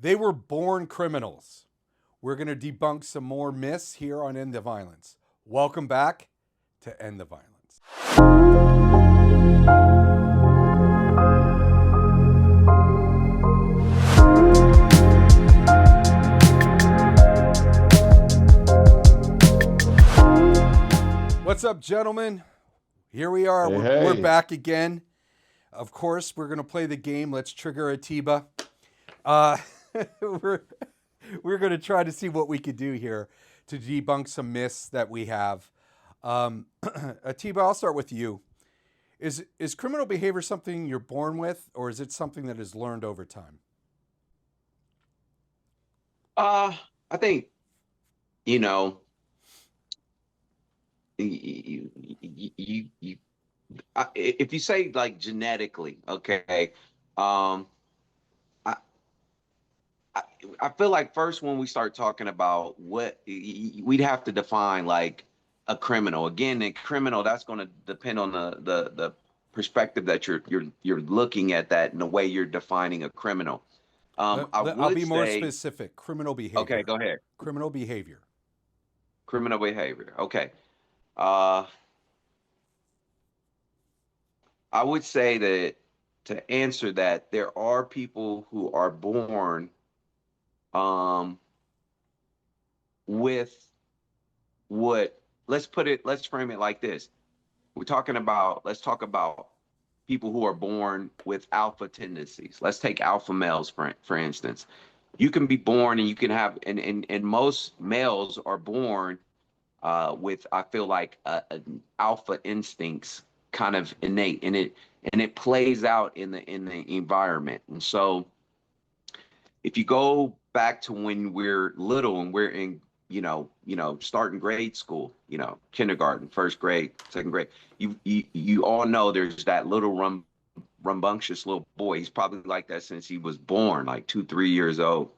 They were born criminals. We're going to debunk some more myths here on End the Violence. Welcome back to End the Violence. What's up, gentlemen? Here we are. We're back again. Of course, we're going to play the game. Let's trigger Atiba. We're going to try to see what we could do here to debunk some myths that we have. Atiba, I'll start with you. Is criminal behavior something you're born with, or is it something that is learned over time? I think, you know, if you say like genetically, okay, um, I, I feel like first when we start talking about what we'd have to define like a criminal. Again, a criminal, that's going to depend on the perspective that you're looking at that and the way you're defining a criminal. I I'll would be more say, specific. Criminal okay, behavior. go ahead. Criminal behavior. Criminal behavior. Okay. Uh, I would say that to answer that, there are people who are born um, with what, let's frame it like this. Let's talk about people who are born with alpha tendencies. Let's take alpha males, for instance. You can be born and you can have, and most males are born with, I feel like, an alpha instincts kind of innate, and it plays out in the environment. And so, if you go back to when we're little and we're in, starting grade school, kindergarten, first grade, second grade, you all know there's that little rambunctious little boy. He's probably like that since he was born, like 2, 3 years old,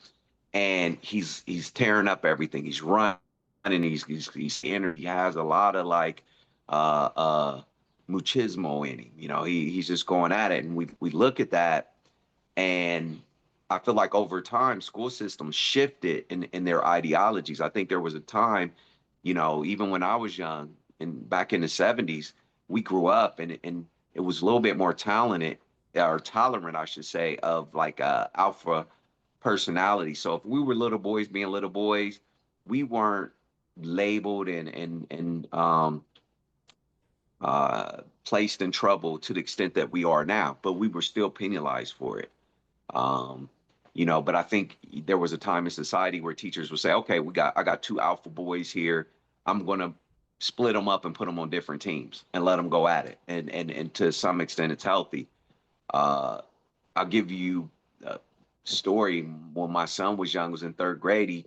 and he's tearing up everything. He's running. He's energy. He has a lot of like uh uh machismo in him. He's just going at it, and we look at that, and I feel like over time, school systems shifted in their ideologies. I think there was a time, even when I was young and back in the 70s, we grew up, and it was a little bit more talented or tolerant, I should say, of like alpha personality. So if we were little boys being little boys, we weren't labeled and placed in trouble to the extent that we are now, but we were still penalized for it. Um, but I think there was a time in society where teachers would say, okay, I got two alpha boys here. I'm going to split them up and put them on different teams and let them go at it. And to some extent, it's healthy. Uh, I'll give you a story. When my son was young, was in third grade, he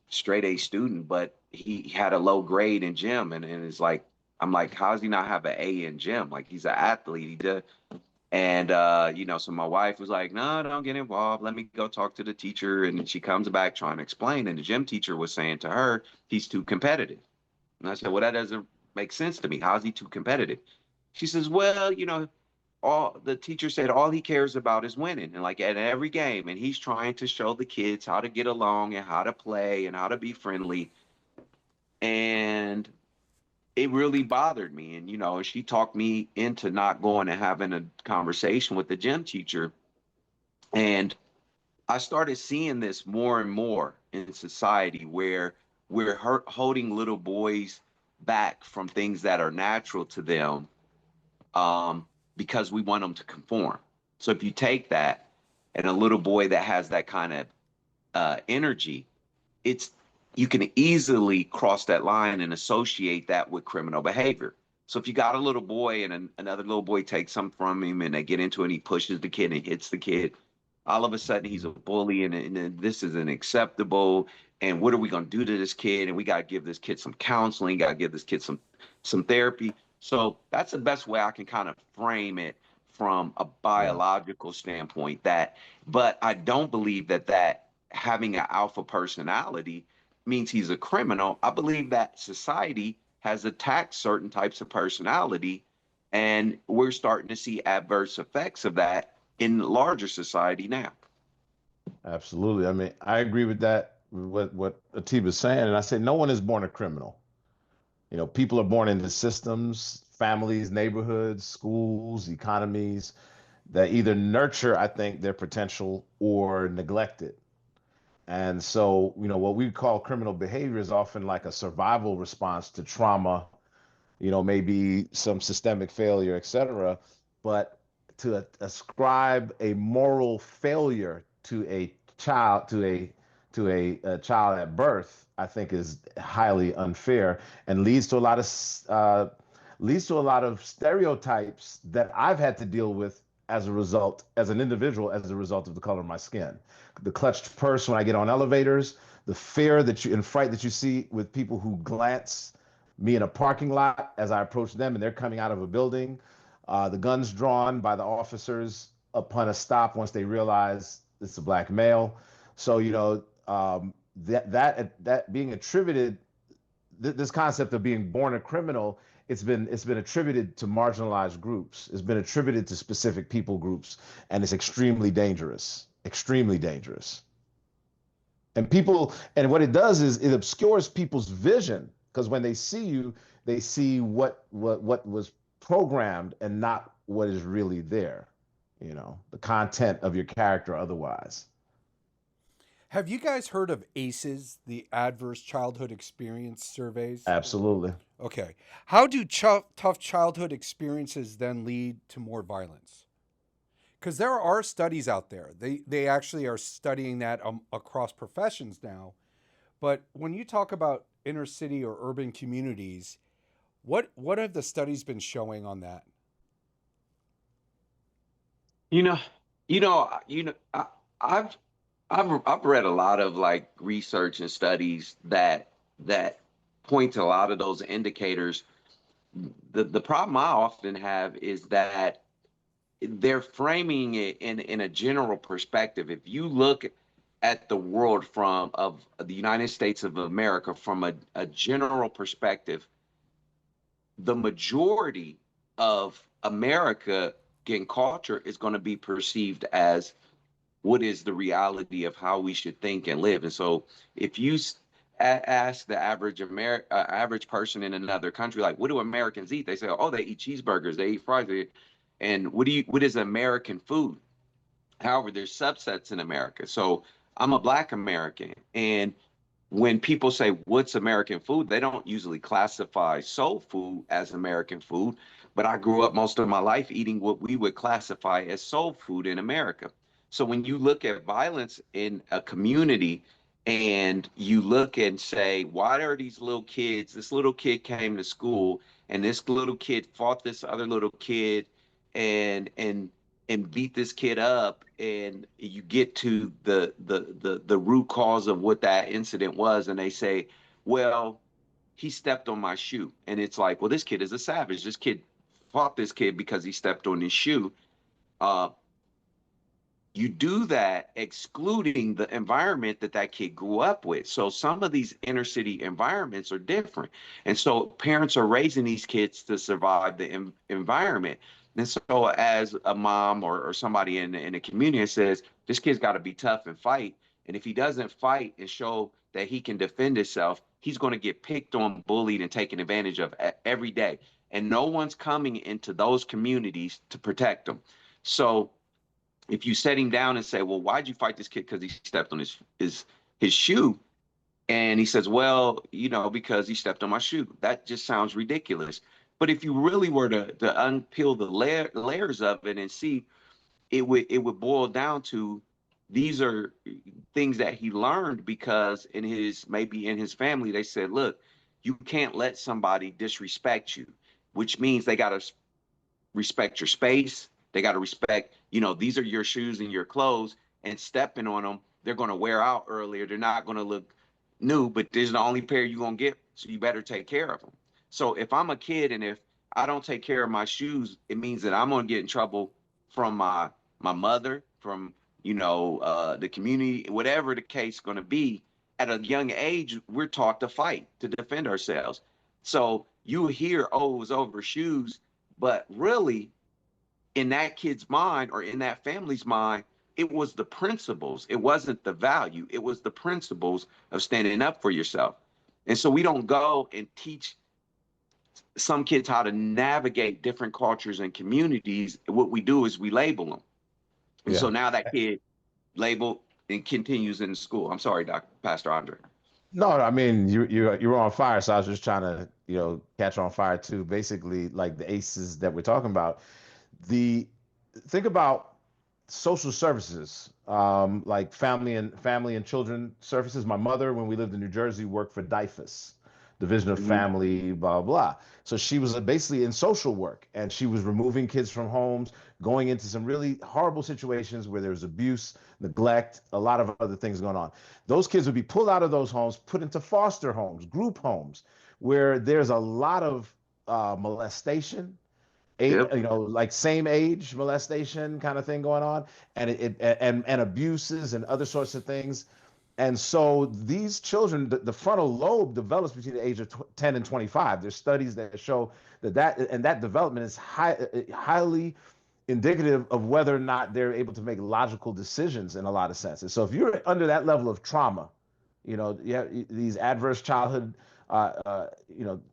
straight A student, but he had a low grade in gym. And it's like, I'm like, how does he not have an A in gym? Like, he's an athlete. He did. And so my wife was like, "No, don't get involved. Let me go talk to the teacher." And she comes back trying to explain, and the gym teacher was saying to her, "He's too competitive." And I said, "Well, that doesn't make sense to me. How is he too competitive?" She says, "Well, all the teacher said all he cares about is winning, and like at every game, and he's trying to show the kids how to get along and how to play and how to be friendly." And it really bothered me. And, she talked me into not going and having a conversation with the gym teacher. And I started seeing this more and more in society where we're holding little boys back from things that are natural to them, because we want them to conform. So if you take that and a little boy that has that kind of energy, it's you can easily cross that line and associate that with criminal behavior. So if you got a little boy and another little boy takes something from him and they get into it and he pushes the kid and hits the kid, all of a sudden he's a bully, and this isn't acceptable. And what are we going to do to this kid? And we got to give this kid some counseling, got to give this kid some therapy. So that's the best way I can kind of frame it from a biological standpoint. But I don't believe that having an alpha personality means he's a criminal. I believe that society has attacked certain types of personality, and we're starting to see adverse effects of that in larger society now. Absolutely. I mean, I agree with that, what Atiba's saying. And I say no one is born a criminal. You know, people are born into systems, families, neighborhoods, schools, economies that either nurture, I think, their potential or neglect it. And so, you know, what we call criminal behavior is often like a survival response to trauma, you know, maybe some systemic failure, et cetera. But to ascribe a moral failure to a child, a child at birth, I think is highly unfair and leads to a lot of stereotypes that I've had to deal with as a result, as an individual, as a result of the color of my skin. The clutched purse when I get on elevators, the fear that you and fright that you see with people who glance me in a parking lot as I approach them and they're coming out of a building, the guns drawn by the officers upon a stop once they realize it's a black male. So, you know, that being attributed, this concept of being born a criminal, it's been attributed to marginalized groups. It's been attributed to specific people groups, and it's extremely dangerous. Extremely dangerous. And what it does is it obscures people's vision because when they see you, they see what was programmed and not what is really there. You know, the content of your character otherwise. Have you guys heard of ACEs, the Adverse Childhood Experience Surveys? Absolutely. Okay. How do tough childhood experiences then lead to more violence? Because there are studies out there. They actually are studying that across professions now. But when you talk about inner city or urban communities, what have the studies been showing on that? You know, I've I've read a lot of like research and studies that point to a lot of those indicators. The problem I often have is that they're framing it in a general perspective. If you look at the world from of the United States of America from a general perspective, the majority of America and culture is going to be perceived as what is the reality of how we should think and live. And so if you ask the average person in another country, like, what do Americans eat? They say, oh, they eat cheeseburgers, they eat fries. And what is American food? However, there's subsets in America. So I'm a Black American, and when people say what's American food, they don't usually classify soul food as American food. But I grew up most of my life eating what we would classify as soul food in America. So when you look at violence in a community and you look and say, why are these little kids? This little kid came to school and this little kid fought this other little kid and and and beat this kid up, and you get to the root cause of what that incident was, and they say, well, he stepped on my shoe. And it's like, well, this kid is a savage. This kid fought this kid because he stepped on his shoe. uh you do that excluding the environment that that kid grew up with. So some of these inner city environments are different. And so parents are raising these kids to survive the environment. And so as a mom or somebody in the community says, this kid's got to be tough and fight. And if he doesn't fight and show that he can defend himself, he's going to get picked on, bullied, and taken advantage of every day. And no one's coming into those communities to protect them. So if you set him down and say, well, why'd you fight this kid? Because he stepped on his shoe. And he says, well, because he stepped on my shoe. That just sounds ridiculous. But if you really were to unpeel the layers of it and see, it would boil down to these are things that he learned because maybe in his family, they said, look, you can't let somebody disrespect you, which means they got to respect your space. They got to respect, these are your shoes and your clothes, and stepping on them, they're going to wear out earlier. They're not going to look new, but this is the only pair you're going to get. So you better take care of them. So if I'm a kid and if I don't take care of my shoes, it means that I'm going to get in trouble from my mother, from, the community, whatever the case going to be. At a young age, we're taught to fight, to defend ourselves. So you hear, oh, it was over shoes, but really, in that kid's mind or in that family's mind, it was the principles. It wasn't the value. It was the principles of standing up for yourself. And so we don't go and teach some kids how to navigate different cultures and communities. What we do is we label them. And so Yeah. now that kid labeled and continues in school. I'm sorry, Pastor Andre. No, I mean you were on fire, so I was just trying to, catch on fire too. Basically, like the aces that we're talking about. The Think about social services, like family and children services. My mother, when we lived in New Jersey, worked for DIFUS, Division of Mhm. Family, blah blah. So she was basically in social work, and she was removing kids from homes, going into some really horrible situations where there was abuse, neglect, a lot of other things going on. Those kids would be pulled out of those homes, put into foster homes, group homes, where there's a lot of molestation, Yep. like same age molestation kind of thing going on, and abuses and other sorts of things. And so these children, the frontal lobe develops between the age of 10 and 25. There's studies that show that development is highly indicative of whether or not they're able to make logical decisions in a lot of senses. So if you're under that level of trauma, you have these adverse childhood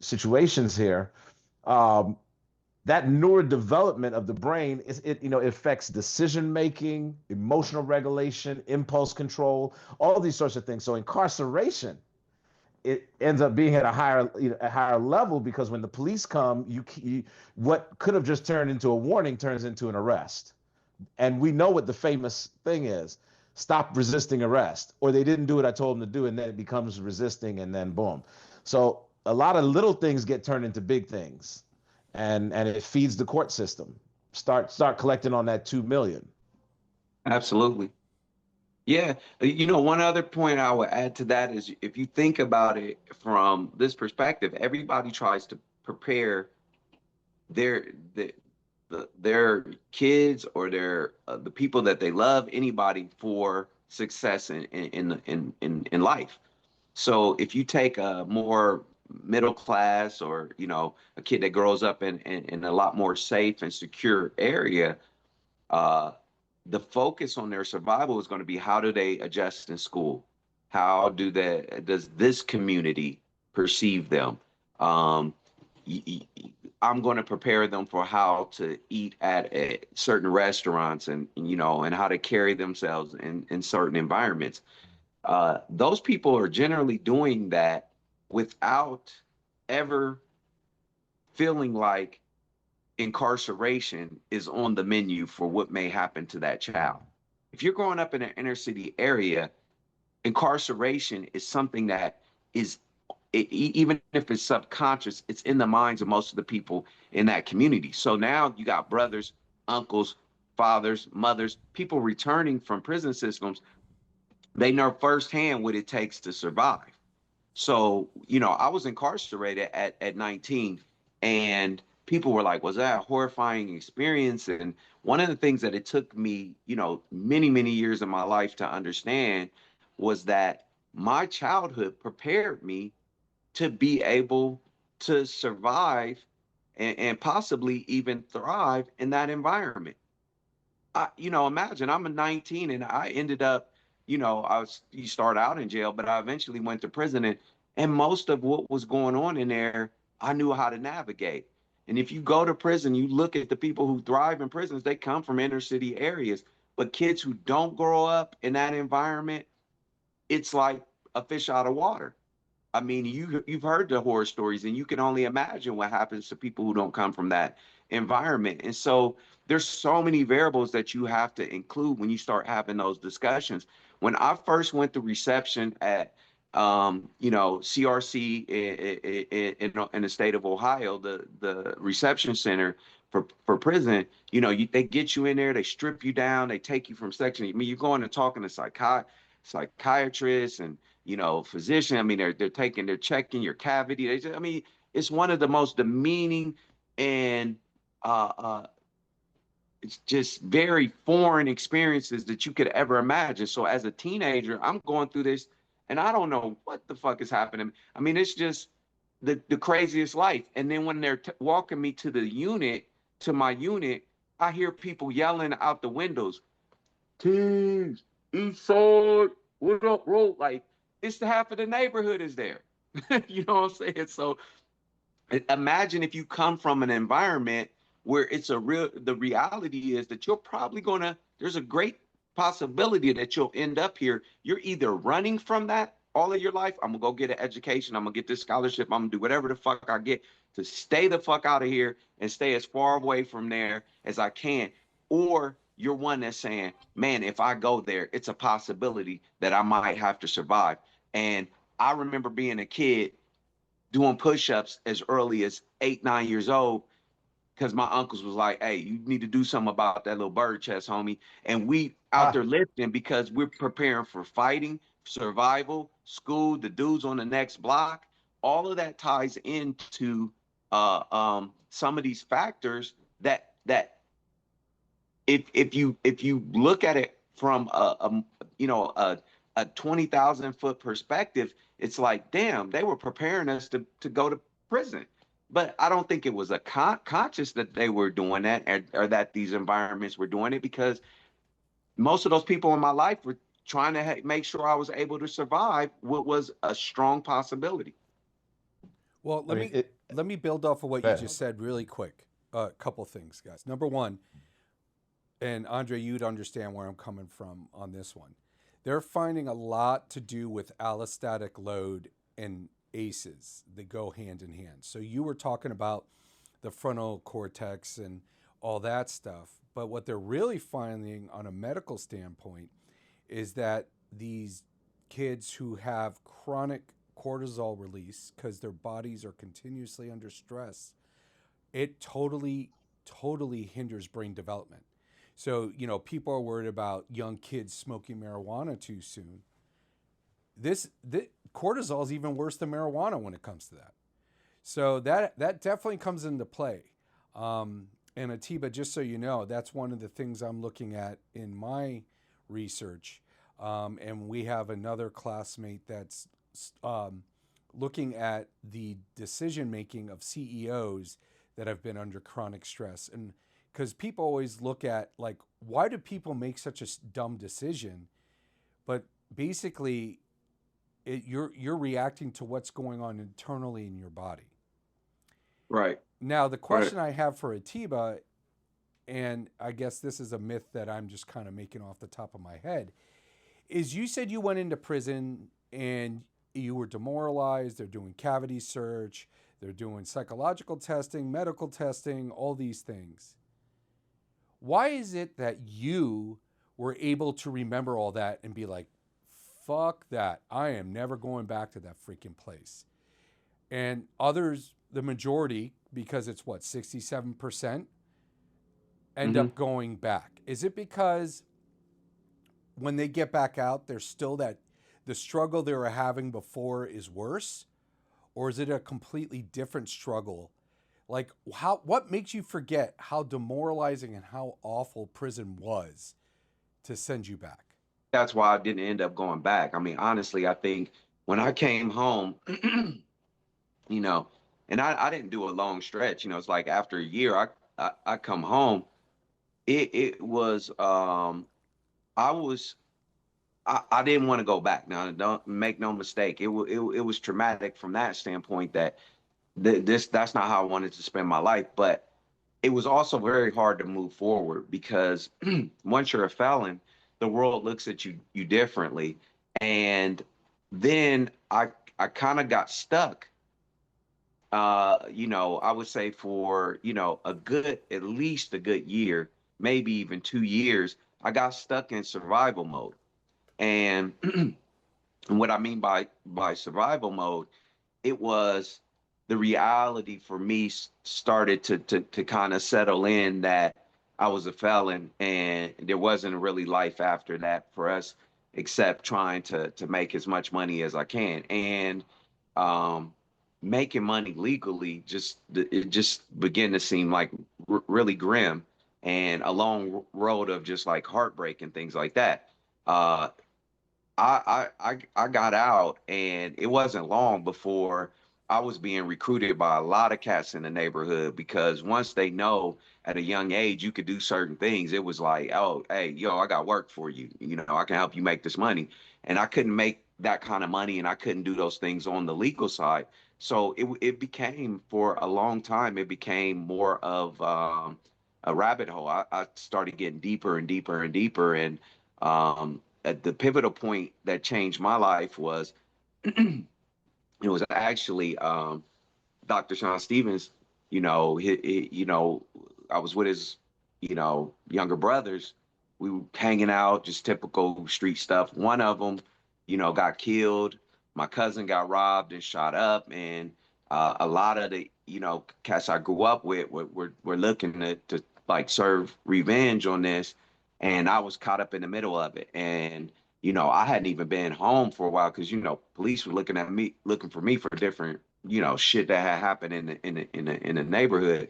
situations here. um, that neurodevelopment of the brain it affects decision making, emotional regulation, impulse control, all these sorts of things. So incarceration, it ends up being at a higher level, because when the police come, what could have just turned into a warning turns into an arrest. And we know what the famous thing is: stop resisting arrest, or they didn't do what I told them to do, and then it becomes resisting, and then boom. So a lot of little things get turned into big things, and it feeds the court system. Start collecting on that 2 million. Absolutely. Yeah. One other point I would add to that is if you think about it from this perspective, everybody tries to prepare their their, their kids or the people that they love, anybody, for success in life. So if you take a more middle class, or a kid that grows up in a lot more safe and secure area, uh, the focus on their survival is going to be how do they adjust in school? Does this community perceive them? Um, I'm going to prepare them for how to eat at certain restaurants, and how to carry themselves in certain environments. Those people are generally doing that without ever feeling like incarceration is on the menu for what may happen to that child. If you're growing up in an inner city area, incarceration is something that is, even if it's subconscious, it's in the minds of most of the people in that community. So now you got brothers, uncles, fathers, mothers, people returning from prison systems. They know firsthand what it takes to survive. So, I was incarcerated at 19, and people were like, was that a horrifying experience? And one of the things that it took me, many, many years of my life to understand was that my childhood prepared me to be able to survive and possibly even thrive in that environment. Imagine I'm a 19 and I ended up, you start out in jail, but I eventually went to prison, and most of what was going on in there, I knew how to navigate. And if you go to prison, you look at the people who thrive in prisons, they come from inner city areas. But kids who don't grow up in that environment, it's like a fish out of water. I mean, you've heard the horror stories, and you can only imagine what happens to people who don't come from that environment. And so there's so many variables that you have to include when you start having those discussions. When I first went to reception at CRC in the state of Ohio, the reception center for prison, they get you in there, they strip you down, they take you from section. I mean, you're going and talking to psychiatrists and physician. I mean, they're checking your cavity. I mean, it's one of the most demeaning and it's just very foreign experiences that you could ever imagine. So as a teenager, I'm going through this, and I don't know what the fuck is happening. I mean, it's just the craziest life. And then when they're walking me to my unit, I hear people yelling out the windows, Kings, East Side, what up, bro? Like, it's the half of the neighborhood is there. You know what I'm saying? So imagine if you come from an environment where it's the reality is that you're probably gonna, there's a great possibility that you'll end up here. You're either running from that all of your life. I'm gonna go get an education. I'm gonna get this scholarship. I'm gonna do whatever the fuck I get to stay the fuck out of here and stay as far away from there as I can. Or you're one that's saying, man, if I go there, it's a possibility that I might have to survive. And I remember being a kid doing push-ups as early as 8, 9 years old, because my uncles was like, hey, you need to do something about that little bird chest, homie. And we out there lifting because we're preparing for fighting, survival, school, the dudes on the next block. All of that ties into some of these factors that if you look at it from a 20,000 foot perspective, it's like, damn, they were preparing us to go to prison. But I don't think it was a conscious that they were doing that, or that these environments were doing it, because most of those people in my life were trying to make sure I was able to survive what was a strong possibility. Well, let me build off of what you just said really quick. A couple things, guys. Number one, and Andre, you'd understand where I'm coming from on this one. They're finding a lot to do with allostatic load and ACEs. They go hand in hand. So you were talking about the frontal cortex and all that stuff. But what they're really finding on a medical standpoint is that these kids who have chronic cortisol release, because their bodies are continuously under stress, it totally hinders brain development. So, people are worried about young kids smoking marijuana too soon. This cortisol is even worse than marijuana when it comes to that. So that definitely comes into play. And Atiba, just so you know, that's one of the things I'm looking at in my research. And we have another classmate that's looking at the decision making of CEOs that have been under chronic stress. And because people always look at, like, why do people make such a dumb decision? But basically, you're reacting to what's going on internally in your body. Right. Now, the question I have for Atiba, and I guess this is a myth that I'm just kind of making off the top of my head, is you said you went into prison and you were demoralized. They're doing cavity search. They're doing psychological testing, medical testing, all these things. Why is it that you were able to remember all that and be like, fuck that, I am never going back to that freaking place? And others, the majority, because it's 67%, end up going back. Is it because when they get back out, there's still that the struggle they were having before is worse? Or is it a completely different struggle? Like, what makes you forget how demoralizing and how awful prison was to send you back? That's why I didn't end up going back. I mean, honestly, I think when I came home, and I didn't do a long stretch. It's like after a year, I come home. It was I didn't want to go back. Now, don't make no mistake. It was traumatic from that standpoint, that that's not how I wanted to spend my life. But it was also very hard to move forward, because once you're a felon, the world looks at you differently. And then I kind of got stuck. I would say for at least a good year, maybe even 2 years, I got stuck in survival mode. And what I mean by survival mode, it was the reality for me started to kind of settle in, that I was a felon and there wasn't really life after that for us, except trying to make as much money as I can. And making money legally it just began to seem like really grim, and a long road of just like heartbreak and things like that. I got out, and it wasn't long before I was being recruited by a lot of cats in the neighborhood, because once they know at a young age you could do certain things, it was like, oh, hey, yo, I got work for you. You know, I can help you make this money. And I couldn't make that kind of money, and I couldn't do those things on the legal side. So it became, for a long time, it became more of a rabbit hole. I started getting deeper and deeper and deeper. And at the pivotal point that changed my life was it was actually Dr. Sean Stevens. You know, I was with his, younger brothers. We were hanging out, just typical street stuff. One of them, got killed. My cousin got robbed and shot up, and a lot of the, cats I grew up with were looking to like serve revenge on this, and I was caught up in the middle of it. And I hadn't even been home for a while, because police were looking for me for different shit that had happened in the neighborhood.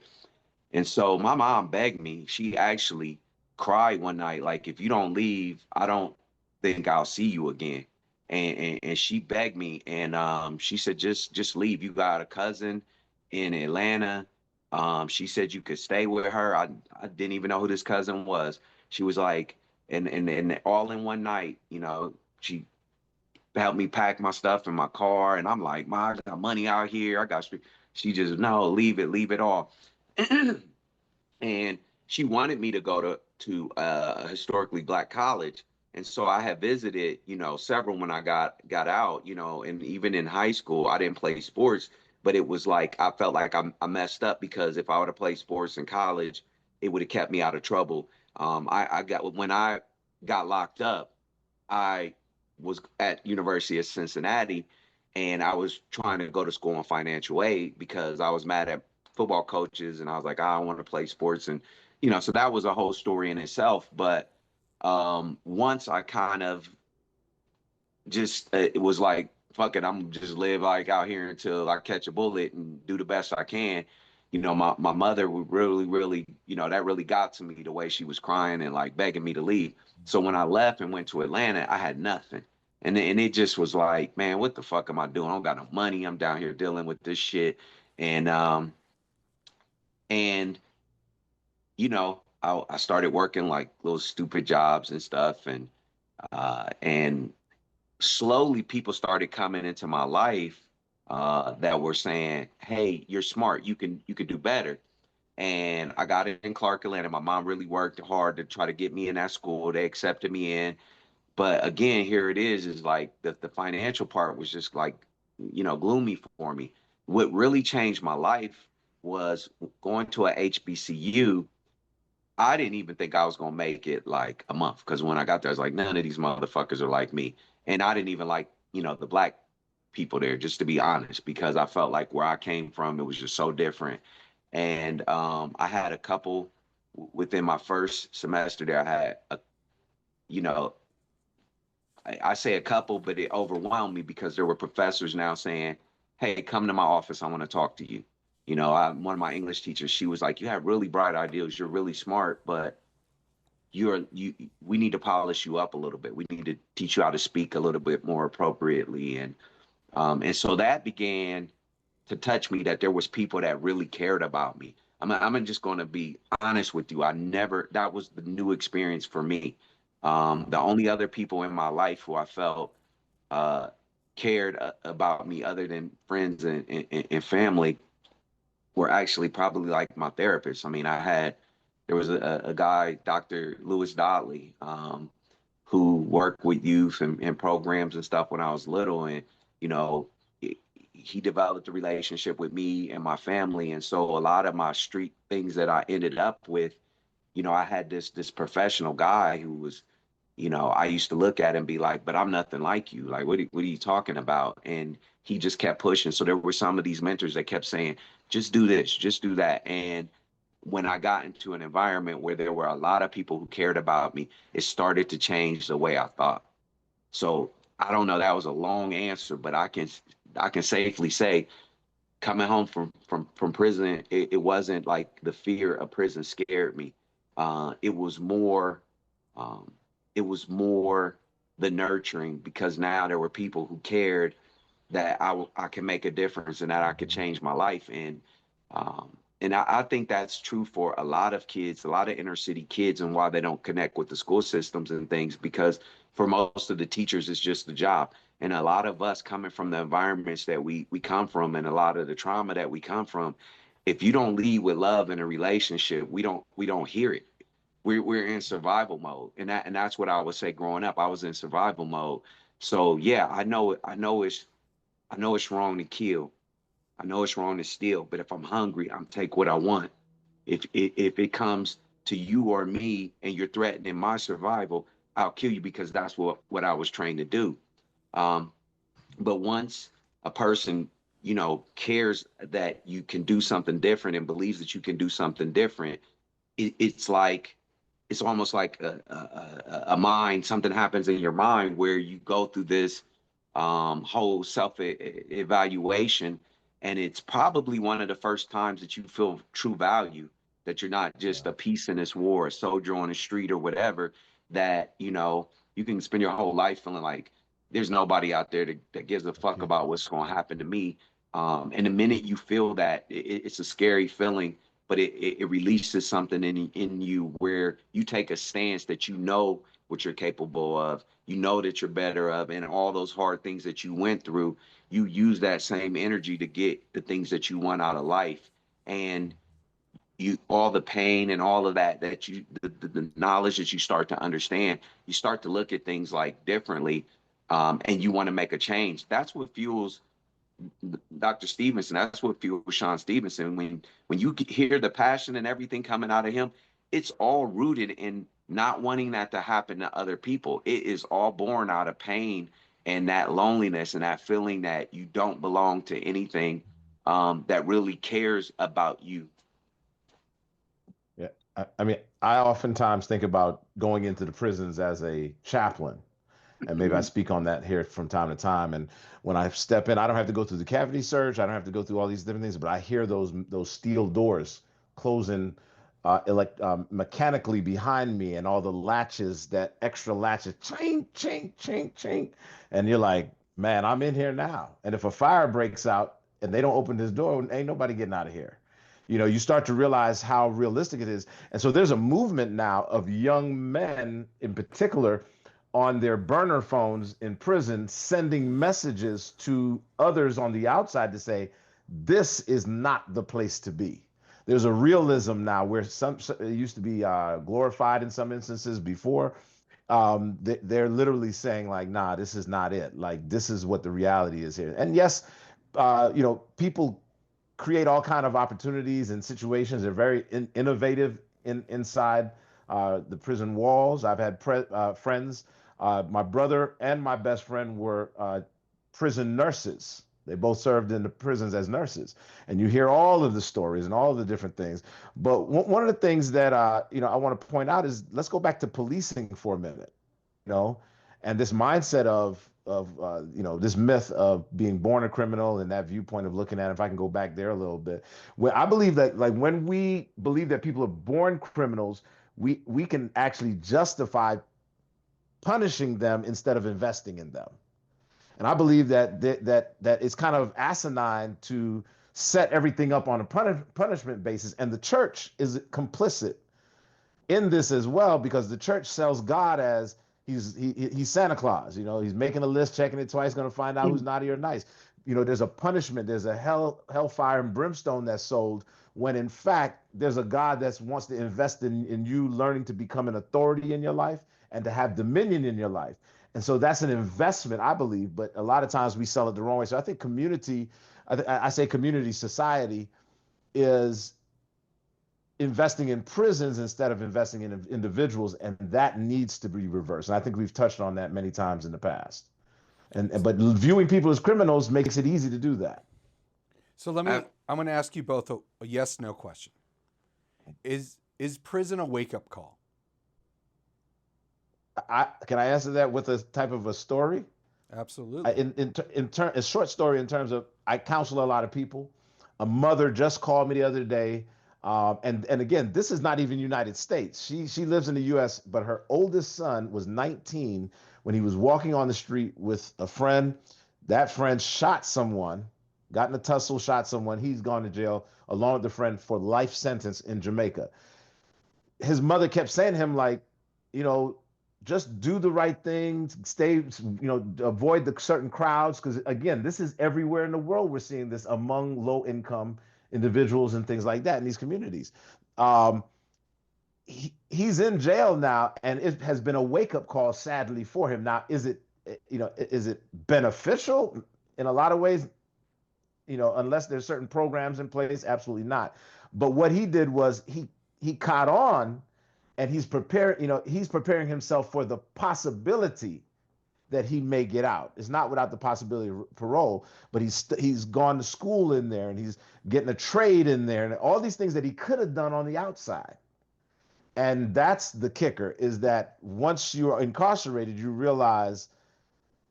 And so my mom begged me. She actually cried one night, like, if you don't leave, I don't think I'll see you again. And she begged me, and she said, just leave. You got a cousin in Atlanta. She said you could stay with her. I didn't even know who this cousin was. She was like, and all in one night, she helped me pack my stuff in my car. And I'm like, Ma, I got money out here. I got. She just, no, leave it all. And she wanted me to go to a historically Black college. And so I had visited, several when I got out, and even in high school, I didn't play sports, but it was like I felt like I messed up, because if I would have played sports in college, it would have kept me out of trouble. When I got locked up, I was at University of Cincinnati, and I was trying to go to school on financial aid, because I was mad at football coaches, and I was like, I don't want to play sports. And so that was a whole story in itself. But once I kind of just, it was like, fuck it, I'm just live like out here until I catch a bullet and do the best I can. My mother would really, really, that really got to me, the way she was crying and like begging me to leave. So when I left and went to Atlanta, I had nothing. And it just was like, man, what the fuck am I doing? I don't got no money. I'm down here dealing with this shit. And I started working like little stupid jobs and stuff. And slowly people started coming into my life that were saying, hey, you're smart. You can do better. And I got in Clark Atlanta. My mom really worked hard to try to get me in that school. They accepted me in. But again, here it is like the financial part was just like, gloomy for me. What really changed my life was going to a HBCU. I didn't even think I was gonna make it like a month, because when I got there, I was like, none of these motherfuckers are like me. And I didn't even like, the Black people there, just to be honest, because I felt like where I came from, it was just so different. And I had a couple within my first semester there. I had you know, I say a couple, but it overwhelmed me, because there were professors now saying, hey, come to my office. I want to talk to you. One of my English teachers, she was like, you have really bright ideas. You're really smart, but we need to polish you up a little bit. We need to teach you how to speak a little bit more appropriately. And so that began to touch me, that there was people that really cared about me. I'm just going to be honest with you. That was the new experience for me. The only other people in my life who I felt uh, cared about me, other than friends and family, were actually probably like my therapist. I mean, there was a guy, Dr. Lewis Dodley, who worked with youth and programs and stuff when I was little. And, you know, he developed a relationship with me and my family. And so a lot of my street things that I ended up with, I had this professional guy who was, I used to look at him and be like, but I'm nothing like you. Like, what are you talking about? And he just kept pushing. So there were some of these mentors that kept saying, just do this, just do that. And when I got into an environment where there were a lot of people who cared about me, it started to change the way I thought. So I don't know, that was a long answer, but I can safely say, coming home from prison, it wasn't like the fear of prison scared me. It was more um, it was more the nurturing, because now there were people who cared, that I can make a difference and that I could change my life. And I think that's true for a lot of kids, a lot of inner city kids, and why they don't connect with the school systems and things, because for most of the teachers, it's just the job. And a lot of us coming from the environments that we come from, and a lot of the trauma that we come from, if you don't lead with love in a relationship, we don't hear it. We're in survival mode, and that's what I would say. Growing up, I was in survival mode. So yeah, I know it's wrong to kill. I know it's wrong to steal, but if I'm hungry, I'm take what I want. If it comes to you or me and you're threatening my survival, I'll kill you, because that's what I was trained to do. Um, but once a person, cares that you can do something different and believes that you can do something different, it's almost like a mind. Something happens in your mind where you go through this whole self evaluation, and it's probably one of the first times that you feel true value, that you're not just Yeah. a piece in this war, a soldier on the street or whatever, that you can spend your whole life feeling like there's nobody out there that gives a fuck Yeah. about what's going to happen to me. And the minute you feel that, it's a scary feeling, but it releases something in you where you take a stance that what you're capable of, that you're better of, and all those hard things that you went through, you use that same energy to get the things that you want out of life. And you, all the pain and all of that the knowledge that you start to understand, you start to look at things like differently, and you want to make a change. That's what fuels Dr. Stevenson. That's what fuels Sean Stevenson. When you hear the passion and everything coming out of him, it's all rooted in not wanting that to happen to other people. It is all born out of pain and that loneliness and that feeling that you don't belong to anything that really cares about you. Yeah. I mean, I oftentimes think about going into the prisons as a chaplain. And maybe I Mhm. speak on that here from time to time. And when I step in, I don't have to go through the cavity search. I don't have to go through all these different things, but I hear those steel doors closing mechanically behind me, and all the latches, that extra latches, ching, ching, ching, ching. And you're like, man, I'm in here now. And if a fire breaks out and they don't open this door, ain't nobody getting out of here. You start to realize how realistic it is. And so there's a movement now of young men in particular on their burner phones in prison, sending messages to others on the outside to say, this is not the place to be. There's a realism now where it used to be glorified in some instances before. They're literally saying like, nah, this is not it. Like, this is what the reality is here. And yes, people create all kind of opportunities and situations. They're very innovative inside the prison walls. I've had friends. My brother and my best friend were prison nurses. They both served in the prisons as nurses, and you hear all of the stories and all of the different things. But one of the things that I want to point out is, let's go back to policing for a minute. you know, and this mindset of this myth of being born a criminal, and that viewpoint of looking at it, if I can go back there a little bit, where I believe that, like, when we believe that people are born criminals, we can actually justify punishing them instead of investing in them. And I believe that it's kind of asinine to set everything up on a punishment basis, and the church is complicit in this as well, because the church sells God as he's Santa Claus. He's making a list, checking it twice, going to find out who's naughty or nice. There's a punishment, there's a hellfire and brimstone that's sold, when in fact there's a God that wants to invest in you learning to become an authority in your life and to have dominion in your life. And so that's an investment, I believe, but a lot of times we sell it the wrong way. So I think community, I say community society, is investing in prisons instead of investing in individuals, and that needs to be reversed. And I think we've touched on that many times in the past. But viewing people as criminals makes it easy to do that. So I, I'm going to ask you both a yes no question. Is prison a wake up call? Can I answer that with a type of a story? Absolutely. A short story, in terms of, I counsel a lot of people. A mother just called me the other day, and again, this is not even United States. She lives in the U.S., but her oldest son was 19 when he was walking on the street with a friend. That friend shot someone, got in a tussle, shot someone. He's gone to jail along with the friend for life sentence in Jamaica. His mother kept saying to him, like, you know, just do the right thing, stay, avoid the certain crowds. Because again, this is everywhere in the world. We're seeing this among low income individuals and things like that in these communities. Um, he's in jail now, and it has been a wake up call, sadly, for him. Now, is it beneficial in a lot of ways? Unless there's certain programs in place, absolutely not. But what he did was he caught on, and he's preparing himself for the possibility that he may get out. It's not without the possibility of parole, but he's gone to school in there, and he's getting a trade in there, and all these things that he could have done on the outside. And that's the kicker, is that once you're incarcerated, you realize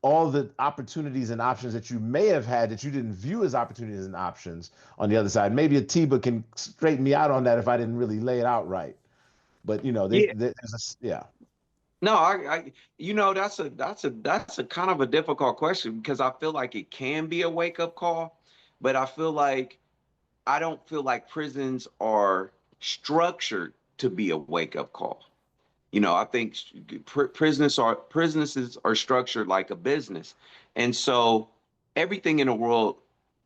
all the opportunities and options that you may have had that you didn't view as opportunities and options on the other side. Maybe Atiba can straighten me out on that if I didn't really lay it out right. But Yeah. yeah. No, that's a kind of a difficult question, because I feel like it can be a wake up call, but I don't feel like prisons are structured to be a wake up call. I think prisons are structured like a business, and so everything in the world,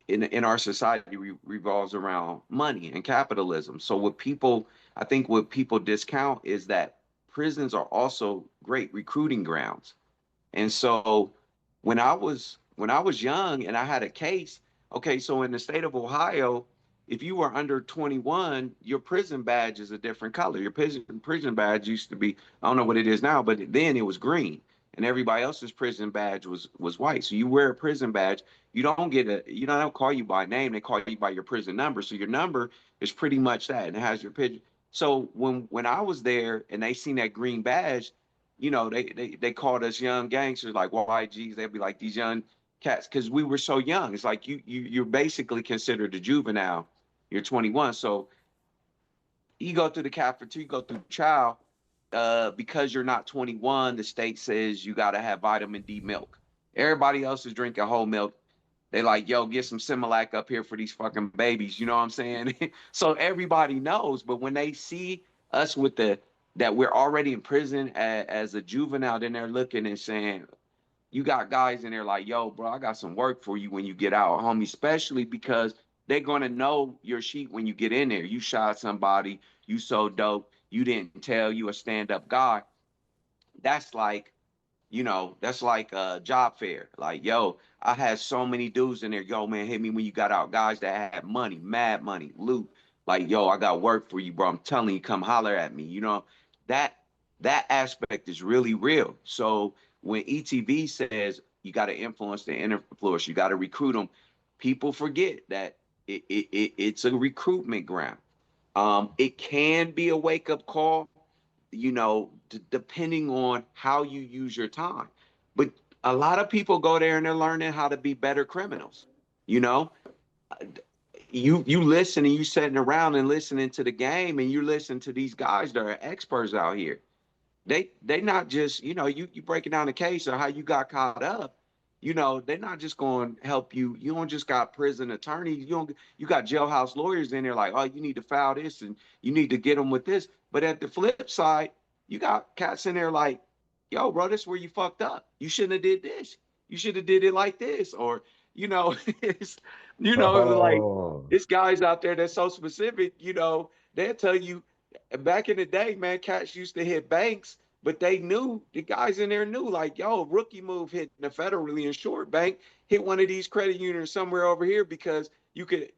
in our society, revolves around money and capitalism. So I think what people discount is that prisons are also great recruiting grounds. And so when I was young and I had a case, okay, so in the state of Ohio, if you were under 21, your prison badge is a different color. Your prison badge used to be, I don't know what it is now, but then it was green, and everybody else's prison badge was white. So you wear a prison badge, don't call you by name, they call you by your prison number. So your number is pretty much that, and it has your picture. So when I was there and they seen that green badge, they called us young gangsters, like YGs. They'd be like, these young cats, because we were so young. It's like you're basically considered a juvenile. You're 21. So you go through the cafeteria, you go through trial, because you're not 21, the state says you got to have vitamin D milk. Everybody else is drinking whole milk. They like, yo, get some Similac up here for these fucking babies. You know what I'm saying? So everybody knows. But when they see us that we're already in prison as a juvenile, then they're looking and saying, you got guys in there like, yo, bro, I got some work for you when you get out, homie, especially because they're going to know your sheet when you get in there. You shot somebody, you so dope, you didn't tell, you a stand-up guy. That's like, that's like a job fair. Like, yo, I had so many dudes in there. Yo, man, hit me when you got out. Guys that had money, mad money, loot. Like, yo, I got work for you, bro. I'm telling you, come holler at me. That that aspect is really real. So when ETV says you got to influence the influence, you got to recruit them, people forget that it's a recruitment ground. It can be a wake up call, depending on how you use your time. But a lot of people go there and they're learning how to be better criminals. You know, you listen and you sitting around and listening to the game, and you listen to these guys that are experts out here. They not just, you breaking down the case or how you got caught up. They're not just going to help you. You don't just got prison attorneys. You got jailhouse lawyers in there like, oh, you need to file this and you need to get them with this. But at the flip side, you got cats in there like, yo, bro, this is where you fucked up. You shouldn't have did this. You should have did it like this. Or, it's, like, Oh, it's guys out there that's so specific, they'll tell you, back in the day, man, cats used to hit banks, but the guys in there knew, like, yo, rookie move hitting a federally insured bank, hit one of these credit unions somewhere over here, because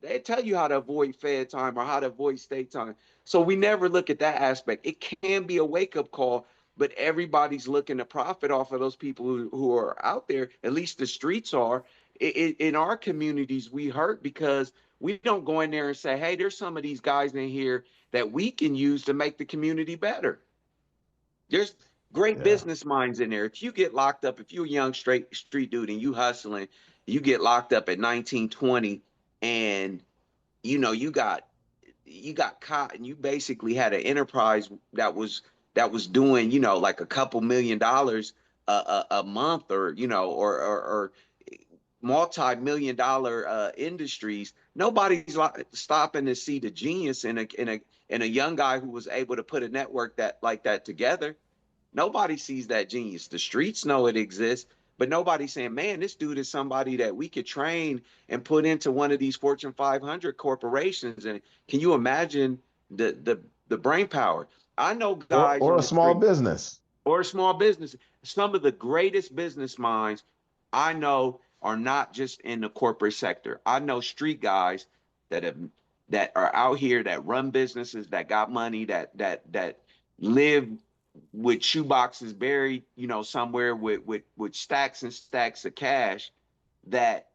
they tell you how to avoid Fed time or how to avoid state time. So we never look at that aspect. It can be a wake up call, but everybody's looking to profit off of those people who are out there. At least the streets are. In our communities, we hurt because we don't go in there and say, hey, there's some of these guys in here that we can use to make the community better. There's great yeah. business minds in there. If you get locked up, if you're a young straight street dude and you hustling, you get locked up at 19, 20, and you got caught, and you basically had an enterprise that was doing, like a couple $1 million a month, or multi-million dollar industries, nobody's stopping to see the genius in a young guy who was able to put a network like that together. Nobody sees that genius. The streets know it exists, but nobody's saying, man, this dude is somebody that we could train and put into one of these Fortune 500 corporations. And can you imagine the brain power? I know guys or on a the small street business. or a small business. Some of the greatest business minds I know are not just in the corporate sector. I know street guys that have that are out here that run businesses, that got money, that live with shoeboxes buried, somewhere with stacks and stacks of cash that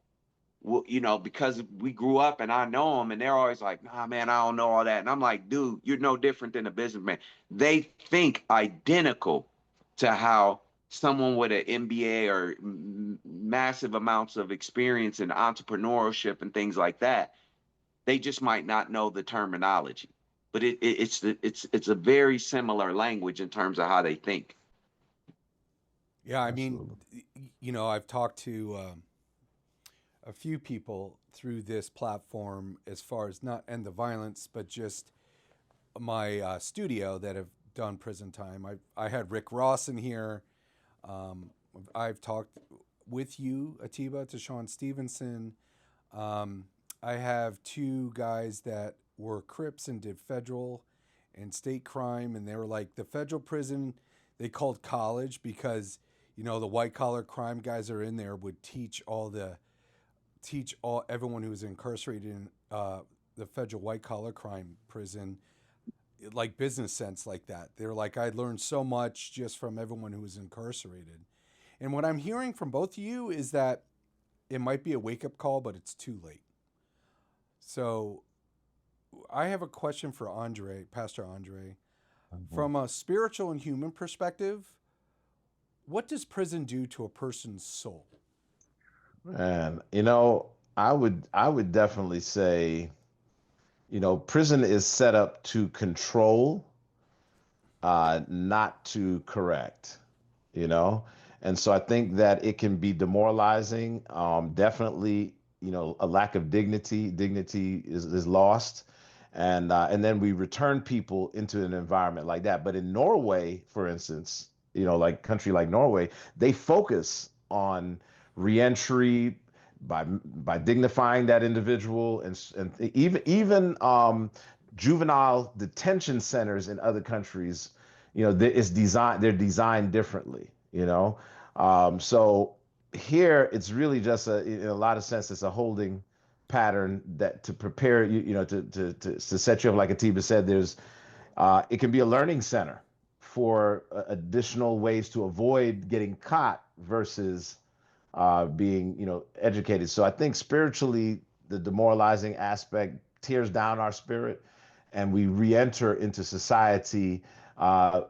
because we grew up and I know them, and they're always like, nah, man, I don't know all that. And I'm like, dude, you're no different than a businessman. They think identical to how someone with an MBA or massive amounts of experience in entrepreneurship and things like that. They just might not know the terminology, but it's a very similar language in terms of how they think. Yeah, I mean, Absolutely. I've talked to a few people through this platform as far as not end the violence, but just my studio that have done prison time. I had Rick Ross in here. Um, I've talked with you, Atiba, to Sean Stevenson. Um, I have two guys that were Crips and did federal and state crime, and they were like the federal prison they called college because the white collar crime guys are in there would teach all everyone who was incarcerated in the federal white collar crime prison like business sense like that. They're like, I learned so much just from everyone who was incarcerated. And what I'm hearing from both of you is that it might be a wake up call, but it's too late. So I have a question for Andre, Pastor Andre. Mhm. From a spiritual and human perspective, what does prison do to a person's soul? And I would definitely say, prison is set up to control, not to correct, you know? And so I think that it can be demoralizing. Definitely, a lack of dignity. Dignity is lost. And then we return people into an environment like that. But in Norway, for instance, like country like Norway, they focus on reentry by dignifying that individual and even juvenile detention centers in other countries, they're designed differently, so here it's really just in a lot of sense it's a holding pattern that to prepare you, to set you up. Like Atiba said, it can be a learning center for additional ways to avoid getting caught versus being, educated. So I think spiritually, the demoralizing aspect tears down our spirit, and we re-enter into society, uh,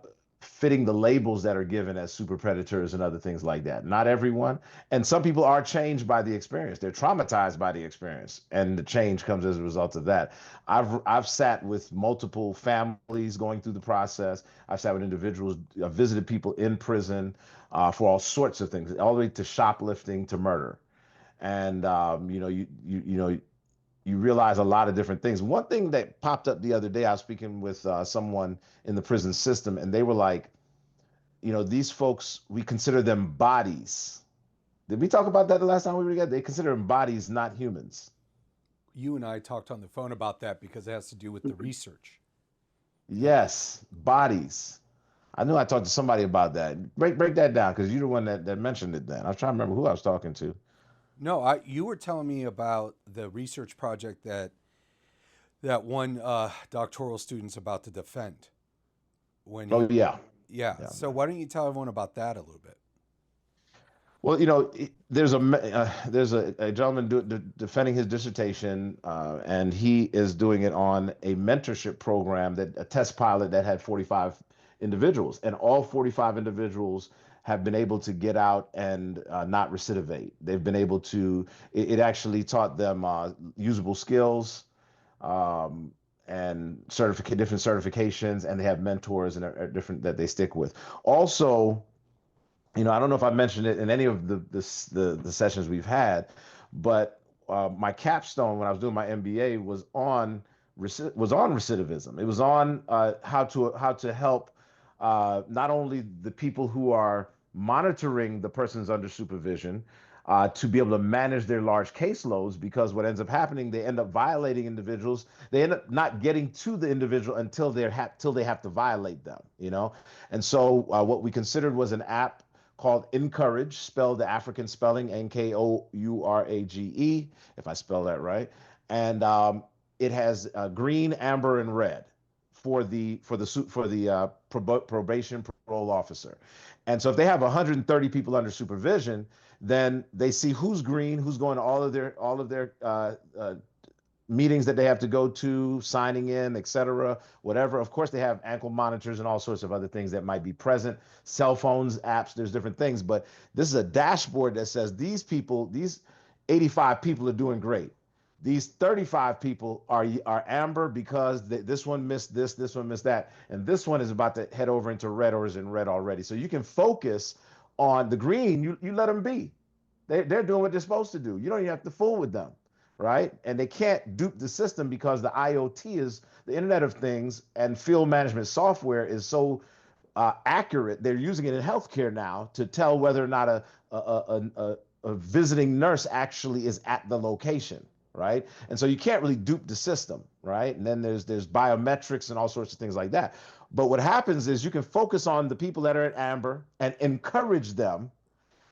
fitting the labels that are given as super predators and other things like that. Not everyone, and some people are changed by the experience. They're traumatized by the experience, and the change comes as a result of that. I've sat with multiple families going through the process. I've sat with individuals. I've visited people in prison for all sorts of things, all the way to shoplifting to murder. And you realize a lot of different things. One thing that popped up the other day, I was speaking with someone in the prison system, and they were like, these folks, we consider them bodies. Did we talk about that the last time we were together? They consider them bodies, not humans. You and I talked on the phone about that because it has to do with the research. Yes, bodies. I knew I talked to somebody about that. Break that down because you're the one that mentioned it then. I was trying to remember who I was talking to. No, you were telling me about the research project that one doctoral student's about to defend when he. Oh, yeah. Yeah. Yeah. So why don't you tell everyone about that a little bit? Well, there's a gentleman defending his dissertation, and he is doing it on a mentorship program, that a test pilot that had 45 individuals, and all 45 individuals have been able to get out and not recidivate. They've been able to. It actually taught them usable skills, um, and different certifications, and they have mentors and are different that they stick with. Also, I don't know if I mentioned it in any of the sessions we've had, but my capstone when I was doing my MBA was on recidivism. It was on how to help not only the people who are monitoring the persons under supervision to be able to manage their large caseloads, because what ends up happening, they end up violating individuals. They end up not getting to the individual until till they have to violate them. And so what we considered was an app called Encourage, spelled the African spelling, Nkourage, if I spell that right. And it has green, amber, and red for the probation parole officer. And so if they have 130 people under supervision, then they see who's green, who's going to all of their meetings that they have to go to, signing in, etc., whatever. Of course, they have ankle monitors and all sorts of other things that might be present, cell phones, apps, there's different things. But this is a dashboard that says these 85 people are doing great. These 35 people are amber because this one missed this one missed that, and this one is about to head over into red or is in red already. So you can focus on the green. You let them be. They're doing what they're supposed to do. You don't even have to fool with them, right? And they can't dupe the system because the IoT is the Internet of Things, and field management software is so accurate. They're using it in healthcare now to tell whether or not a visiting nurse actually is at the location, right? And so you can't really dupe the system, right? And then there's biometrics and all sorts of things like that. But what happens is you can focus on the people that are at amber and encourage them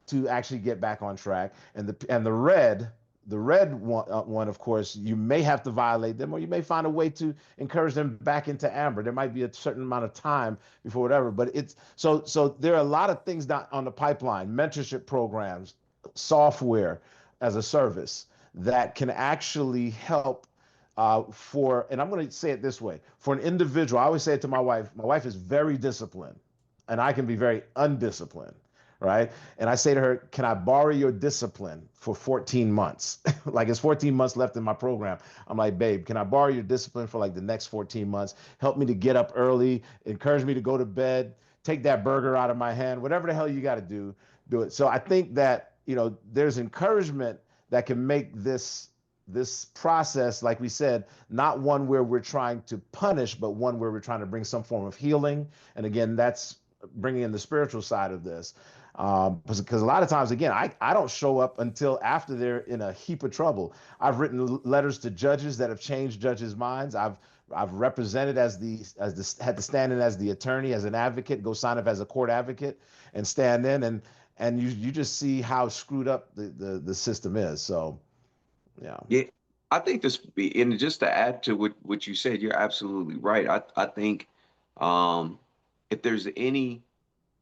to actually get back on track. And the red one, of course, you may have to violate them, or you may find a way to encourage them back into amber. There might be a certain amount of time before whatever, but it's so there are a lot of things on the pipeline, mentorship programs, software as a service that can actually help and I'm going to say it this way, for an individual. I always say it to my wife. My wife is very disciplined, and I can be very undisciplined, right? And I say to her, can I borrow your discipline for 14 months? Like, it's 14 months left in my program. I'm like, babe, can I borrow your discipline for like the next 14 months? Help me to get up early, encourage me to go to bed, take that burger out of my hand, whatever the hell you got to do it. So I think that, there's encouragement that can make this process, like we said, not one where we're trying to punish, but one where we're trying to bring some form of healing. And again, that's bringing in the spiritual side of this. Because a lot of times, again, I don't show up until after they're in a heap of trouble. I've written letters to judges that have changed judges' minds. I've represented had to stand in as the attorney, as an advocate, go sign up as a court advocate and stand in, and you just see how screwed up the system is. So yeah. Yeah, I think this, and just to add to what you said, you're absolutely right. I think if there's any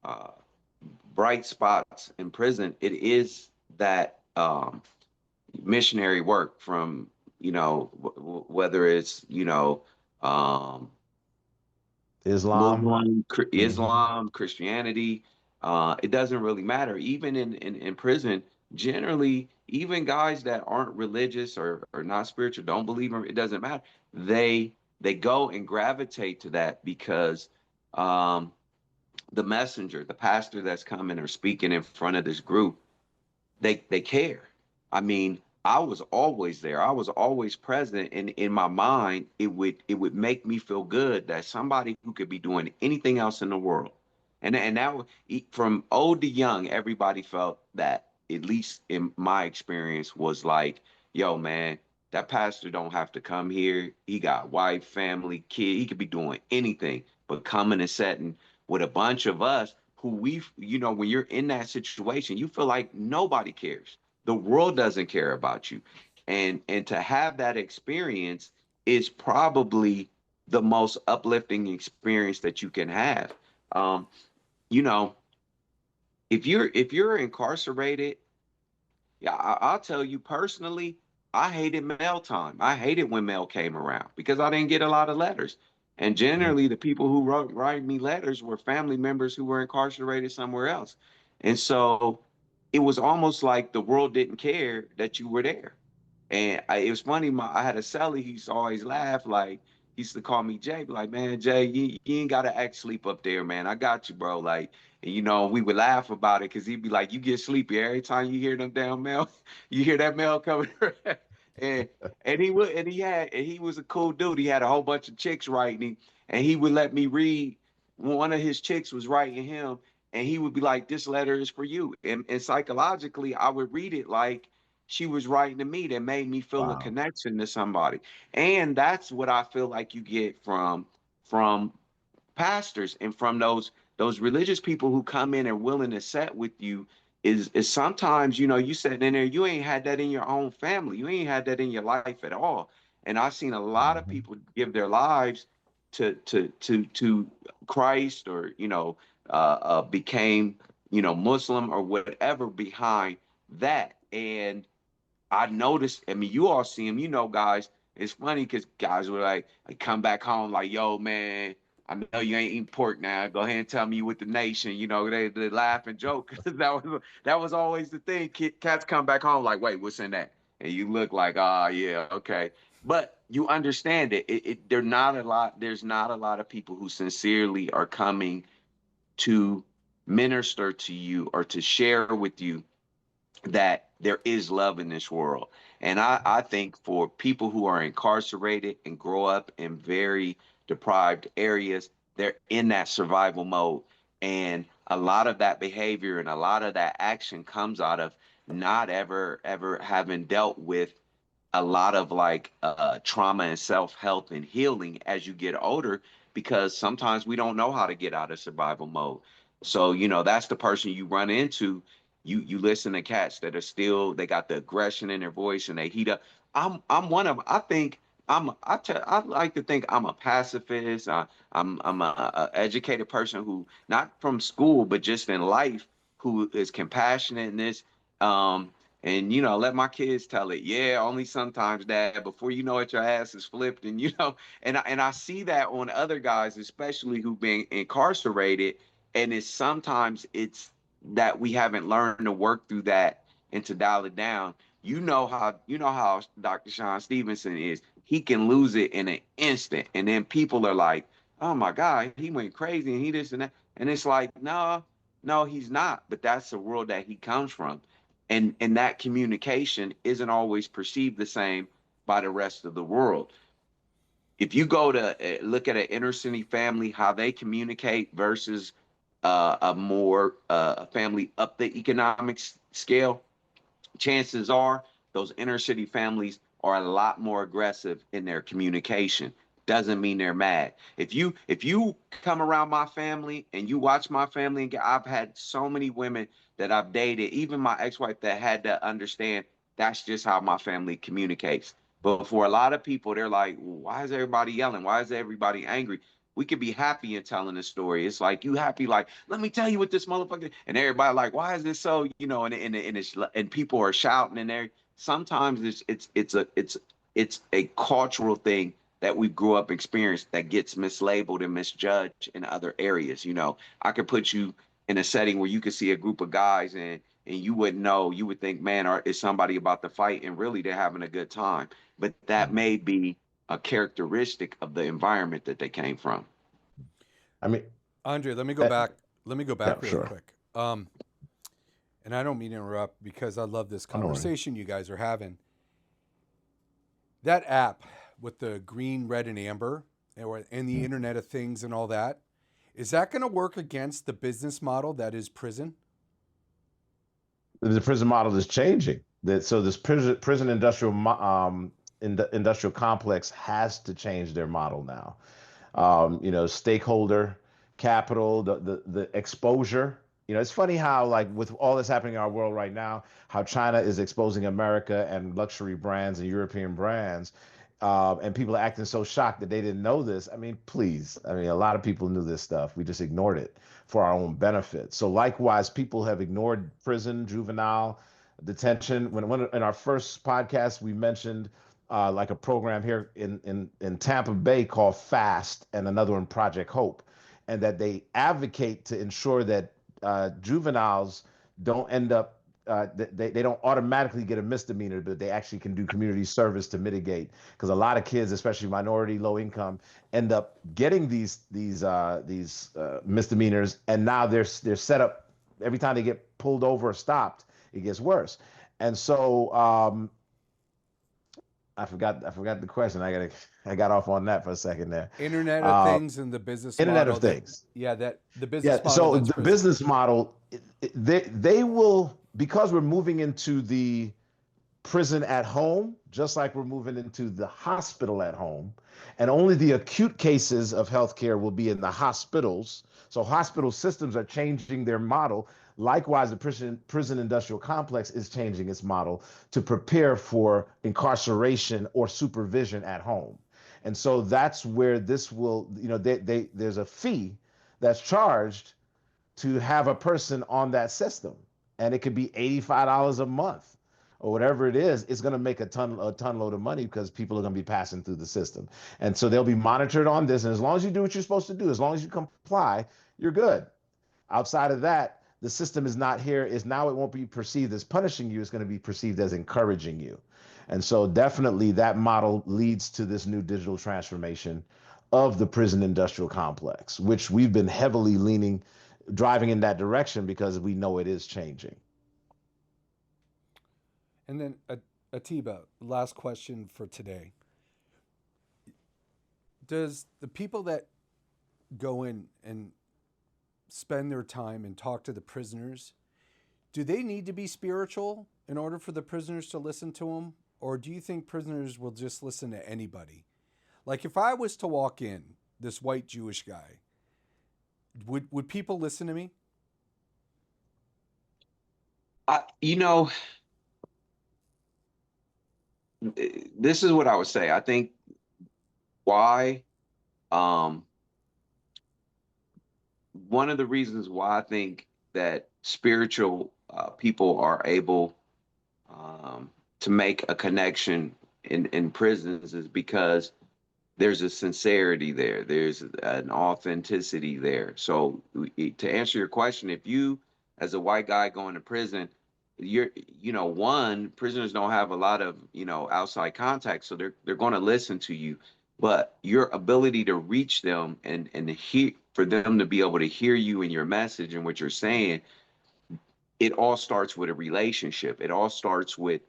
uh, bright spots in prison, it is that missionary work from, whether it's, um, Islam. Muslim, Hmm. Islam, Christianity. It doesn't really matter. Even in prison, generally, even guys that aren't religious or not spiritual, don't believe in, it doesn't matter. They go and gravitate to that because um, the messenger, the pastor that's coming or speaking in front of this group, they care. I mean, I was always there. I was always present, and in my mind, it would make me feel good that somebody who could be doing anything else in the world, and from old to young, everybody felt that. At least in my experience, was like, yo, man, that pastor don't have to come here. He got wife, family, kid. He could be doing anything, but coming and setting with a bunch of us who when you're in that situation, you feel like nobody cares. The world doesn't care about you. And to have that experience is probably the most uplifting experience that you can have. Um, you know, if you're incarcerated, yeah, I'll tell you personally, I hated mail time. I hated when mail came around because I didn't get a lot of letters. And generally, the people who write me letters were family members who were incarcerated somewhere else. And so it was almost like the world didn't care that you were there. And it was funny. I had a cellie. He used to always laugh like, used to call me Jay, be like, man, Jay, you ain't gotta act sleep up there, man. I got you, bro. Like, and we would laugh about it because he'd be like, you get sleepy every time you hear them damn mail, you hear that mail coming. and he was a cool dude. He had a whole bunch of chicks writing him, and he would let me read. One of his chicks was writing him, and he would be like, this letter is for you. And psychologically, I would read it like she was writing to me. That made me feel a Wow. connection to somebody. And that's what I feel like you get from pastors and from those religious people who come in and willing to set with you. Is sometimes, you sitting in there, you ain't had that in your own family, you ain't had that in your life at all. And I've seen a lot of Mhm. people give their lives to Christ, or became Muslim or whatever behind that. And I noticed, I mean, you all see him, guys. It's funny because guys were like, come back home, like, yo, man, I know you ain't eating pork now. Go ahead and tell me you with the nation. They laugh and joke. That was always the thing. Cats come back home like, wait, what's in that? And you look like, yeah, okay. But you understand it. There's not a lot of people who sincerely are coming to minister to you or to share with you that there is love in this world. And I think for people who are incarcerated and grow up in very deprived areas, they're in that survival mode. And a lot of that behavior and a lot of that action comes out of not ever having dealt with a lot of like trauma and self-help and healing as you get older, because sometimes we don't know how to get out of survival mode. So that's the person you run into. You listen to cats that are still, they got the aggression in their voice and they heat up. I'm one of them. I think I like to think I'm a pacifist. I'm a educated person who, not from school but just in life, who is compassionate in this. And let my kids tell it. Yeah, only sometimes, Dad. Before you know it, your ass is flipped, and and I see that on other guys, especially who've been incarcerated. And it's that we haven't learned to work through that and to dial it down. You know how Dr. Sean Stevenson is. He can lose it in an instant, and then people are like, "Oh my God, he went crazy and he this and that," and it's like, no, no, he's not. But that's the world that he comes from, and that communication isn't always perceived the same by the rest of the world. If you go to look at an inner city family, how they communicate versus a more family up the economic scale, chances are those inner city families are a lot more aggressive in their communication. Doesn't mean they're mad. If you come around my family and you watch my family, and I've had so many women that I've dated, even my ex-wife, that had to understand that's just how my family communicates. But for a lot of people, they're like, why is everybody yelling? Why is everybody angry? We could be happy in telling a story. It's like, you happy, like, let me tell you what this motherfucker, and everybody like, why is this so, and people are shouting in there. Sometimes it's a cultural thing that we grew up experienced that gets mislabeled and misjudged in other areas. I could put you in a setting where you could see a group of guys, and you wouldn't know. You would think, man, is somebody about to fight? And really, they're having a good time. But that Mhm. may be a characteristic of the environment that they came from. I mean, Andre, let me go uh, back. Let me go yeah, back really sure. quick. And I don't mean to interrupt because I love this I don't worry. conversation you guys are having. That app with the green, red, and amber, and the Mhm. Internet of Things and all that, is that going to work against the business model that is prison? The prison model is changing. So this prison industrial complex has to change their model now. Stakeholder capital, the exposure. It's funny how, like, with all that's happening in our world right now, how China is exposing America and luxury brands and European brands, and people are acting so shocked that they didn't know this. I mean, please. I mean, a lot of people knew this stuff. We just ignored it for our own benefit. So likewise, people have ignored prison, juvenile detention. When in our first podcast we mentioned like a program here in Tampa Bay called FAST, and another one, Project Hope, and that they advocate to ensure that juveniles don't end up they don't automatically get a misdemeanor, but they actually can do community service to mitigate. Because a lot of kids, especially minority, low income, end up getting these misdemeanors, and now they're set up. Every time they get pulled over or stopped, it gets worse. And so I forgot the question. I got off on that for a second there. Internet of Things and the business Internet model of Things. that the business Yeah. model So that's the prison. business model, they will, because we're moving into the prison at home, just like we're moving into the hospital at home, and only the acute cases of healthcare will be in the hospitals. So hospital systems are changing their model. Likewise, the prison industrial complex is changing its model to prepare for incarceration or supervision at home. And so that's where this will, there's a fee that's charged to have a person on that system, and it could be $85 a month or whatever it is. It's going to make a ton load of money because people are going to be passing through the system, and so they'll be monitored on this. And as long as you do what you're supposed to do, as long as you comply, you're good. Outside of that, the system is not here. Is now it won't be perceived as punishing you. It's going to be perceived as encouraging you. And so definitely that model leads to this new digital transformation of the prison industrial complex, which we've been heavily driving in that direction because we know it is changing. And then Atiba, last question for today. Does the people that go in and spend their time and talk to the prisoners, do they need to be spiritual in order for the prisoners to listen to them? Or do you think prisoners will just listen to anybody? Like if I was to walk in, this white Jewish guy, would people listen to me? This is what I would say. I think why, one of the reasons why I think that spiritual people are able to make a connection in prisons is because there's a sincerity there. There's an authenticity there. So to answer your question, if you, as a white guy going to prison, prisoners don't have a lot of, outside contact. So they're going to listen to you, but your ability to reach them and for them to be able to hear you and your message and what you're saying, it all starts with a relationship. It all starts with,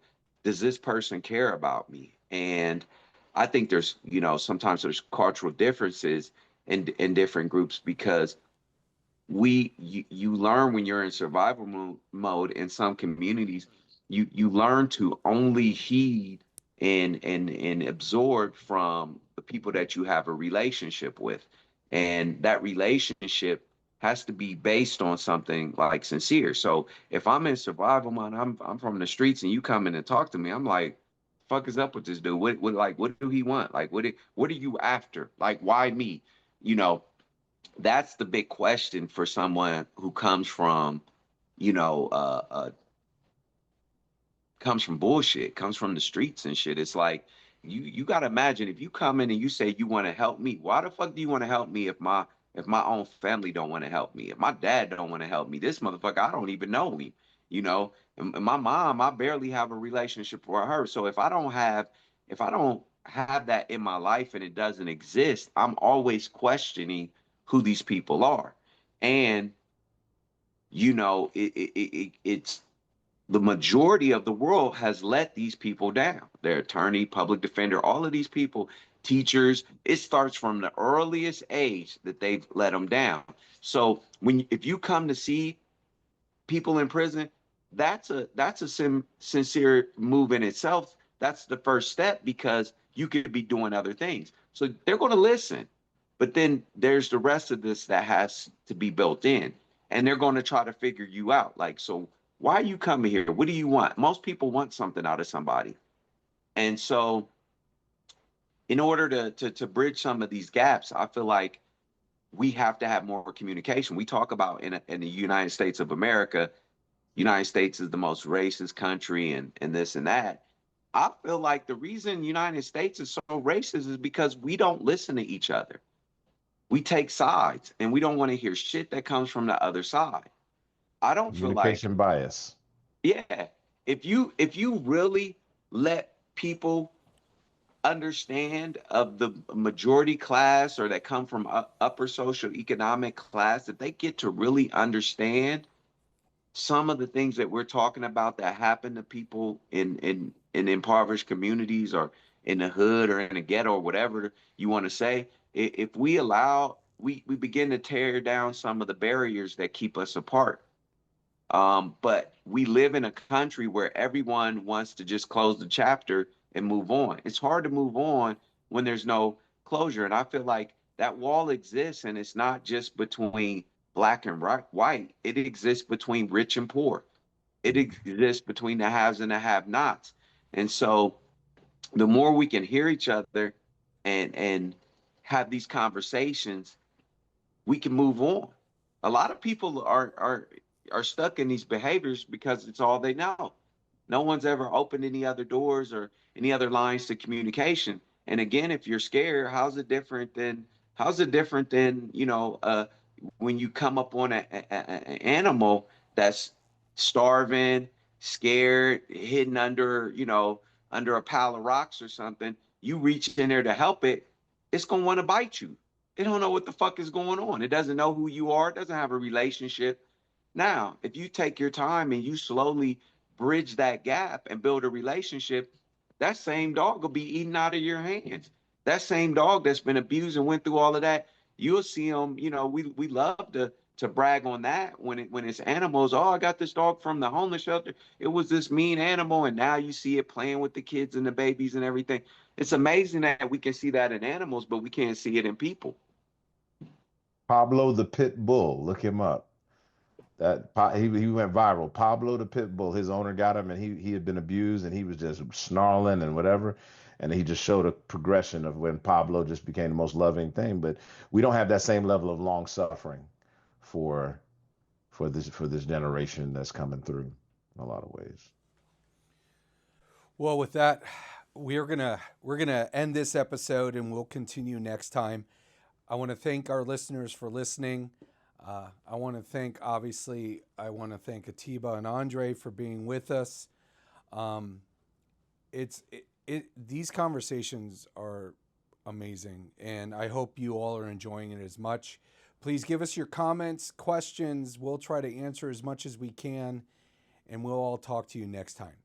does this person care about me? And I think there's, sometimes there's cultural differences in different groups because you learn when you're in survival mode in some communities, you learn to only heed and absorb from the people that you have a relationship with. And that relationship has to be based on something like sincere. So if I'm in survival mode, I'm from the streets and you come in and talk to me, I'm like, fuck is up with this dude? What do he want? Like, what are you after? Like, why me? You know, that's the big question for someone who comes from, you know, comes from bullshit, comes from the streets and shit. It's like, you got to imagine, if you come in and you say you want to help me, why the fuck do you want to help me if my own family don't want to help me? If my dad don't want to help me, this motherfucker, I don't even know him, you know? And my mom, I barely have a relationship with her. So if I don't have that in my life and it doesn't exist, I'm always questioning who these people are. And it's the majority of the world has let these people down. Their attorney, public defender, all of these people, teachers, it starts from the earliest age that they've let them down. So if you come to see people in prison, that's a sincere move in itself. That's the first step because you could be doing other things. So they're going to listen. But then there's the rest of this that has to be built in. And they're going to try to figure you out. Like, so why are you coming here? What do you want? Most people want something out of somebody. And so in order to bridge some of these gaps, I feel like we have to have more communication. We talk about in the United States of America, United States is the most racist country and this and that. I feel like the reason United States is so racist is because we don't listen to each other. We take sides and we don't want to hear shit that comes from the other side. I don't feel like Communication bias. Yeah. If you really let people understand of the majority class or that come from upper social economic class, that they get to really understand some of the things that we're talking about that happen to people in impoverished communities or in the hood or in the ghetto or whatever you want to say. If we allow, we begin to tear down some of the barriers that keep us apart. But we live in a country where everyone wants to just close the chapter and move on. It's hard to move on when there's no closure. And I feel like that wall exists, and it's not just between black and white. It exists between rich and poor. It exists between the haves and the have-nots. And so the more we can hear each other and have these conversations, we can move on. A lot of people are stuck in these behaviors because it's all they know. No one's ever opened any other doors or any other lines to communication. And again, if you're scared, how's it different than when you come up on an animal that's starving, scared, hidden under a pile of rocks or something. You reach in there to help it, it's gonna want to bite you. It don't know what the fuck is going on. It doesn't know who you are. It doesn't have a relationship. Now, if you take your time and you slowly bridge that gap and build a relationship, that same dog will be eating out of your hands. That same dog that's been abused and went through all of that, you'll see them. We love to brag on that when it's animals. Oh, I got this dog from the homeless shelter. It was this mean animal, and now you see it playing with the kids and the babies and everything. It's amazing that we can see that in animals, but we can't see it in people. Pablo the Pit Bull, look him up. He went viral. Pablo the Pit Bull. His owner got him, and he had been abused, and he was just snarling and whatever. And he just showed a progression of when Pablo just became the most loving thing. But we don't have that same level of long suffering for this generation that's coming through in a lot of ways. Well, with that, we're gonna end this episode, and we'll continue next time. I want to thank our listeners for listening. I want to thank Atiba and Andre for being with us. Um, these conversations are amazing, and I hope you all are enjoying it as much. Please give us your comments, questions. We'll try to answer as much as we can, and we'll all talk to you next time.